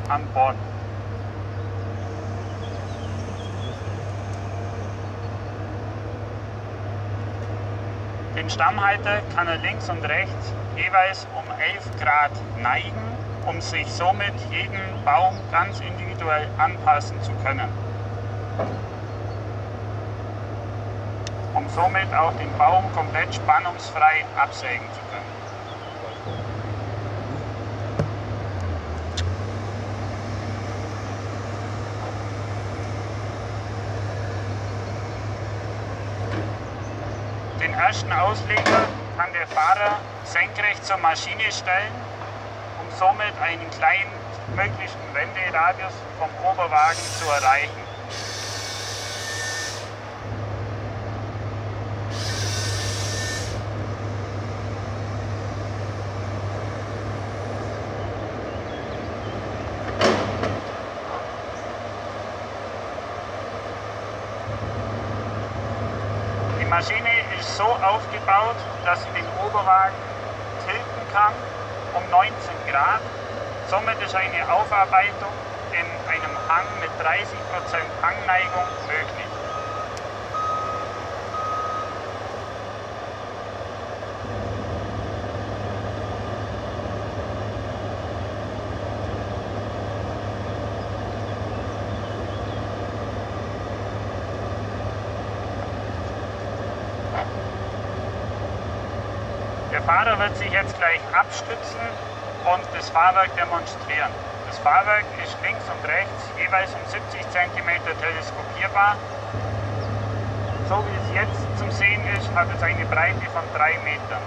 an Bord. Den Stammhalter kann er links und rechts jeweils um 11 Grad neigen, um sich somit jeden Baum ganz individuell anpassen zu können. Um somit auch den Baum komplett spannungsfrei absägen zu können. Den ersten Ausleger kann der Fahrer senkrecht zur Maschine stellen, um somit einen kleinen möglichen Wenderadius vom Oberwagen zu erreichen. Die Maschine ist so aufgebaut, dass sie den Oberwagen tilten kann um 19 Grad. Somit ist eine Aufarbeitung in einem Hang mit 30% Hangneigung möglich. Der Fahrer wird sich jetzt gleich abstützen und das Fahrwerk demonstrieren. Das Fahrwerk ist links und rechts jeweils um 70 cm teleskopierbar. So wie es jetzt zum Sehen ist, hat es eine Breite von 3 Metern.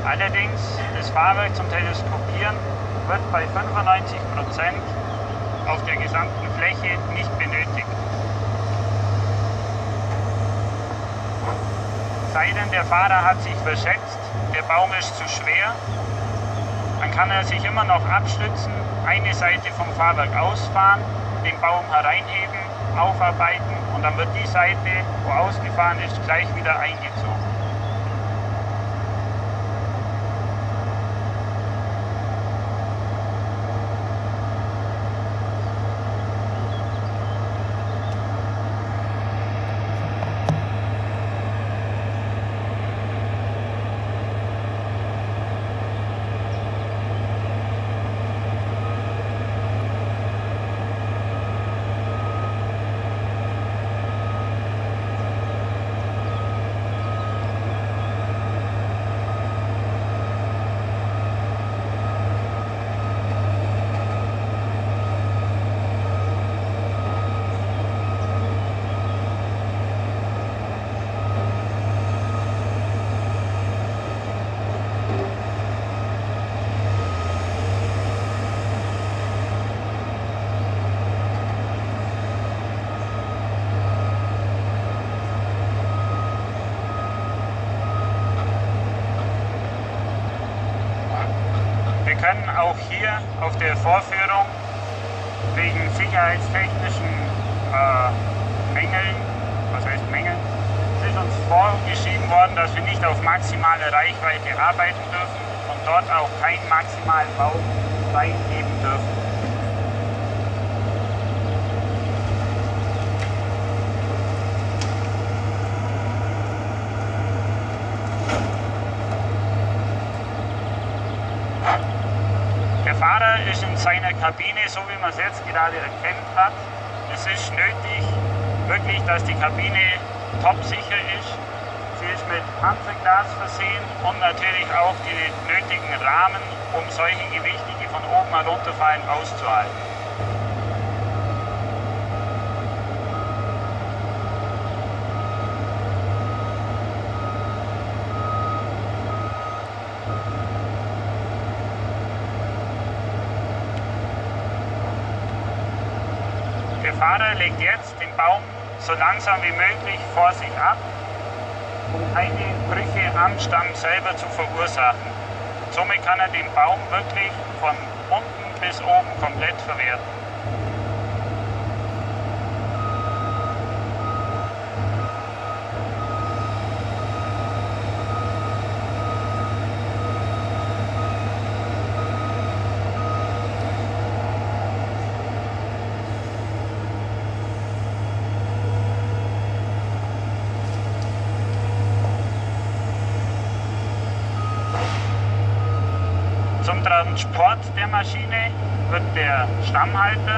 Allerdings, das Fahrwerk zum Teleskopieren wird bei 95% auf der gesamten Fläche nicht benötigt. Sei denn, der Fahrer hat sich verschätzt, der Baum ist zu schwer, dann kann er sich immer noch abstützen, eine Seite vom Fahrwerk ausfahren, den Baum hereinheben, aufarbeiten und dann wird die Seite, wo ausgefahren ist, gleich wieder eingezogen. Wir können auch hier auf der Vorführung wegen sicherheitstechnischen Mängeln, was heißt Mängeln, es ist uns vorgeschrieben worden, dass wir nicht auf maximale Reichweite arbeiten dürfen und dort auch keinen maximalen Baum freigeben dürfen. Der Fahrer ist in seiner Kabine, so wie man es jetzt gerade erkannt hat. Es ist nötig, wirklich, dass die Kabine topsicher ist. Sie ist mit Panzerglas versehen und natürlich auch die nötigen Rahmen, um solche Gewichte, die von oben herunterfallen, auszuhalten. Der Fahrer legt jetzt den Baum so langsam wie möglich vor sich ab, um keine Brüche am Stamm selber zu verursachen. Somit kann er den Baum wirklich von unten bis oben komplett verwerten. Zum Transport der Maschine wird der Stammhalter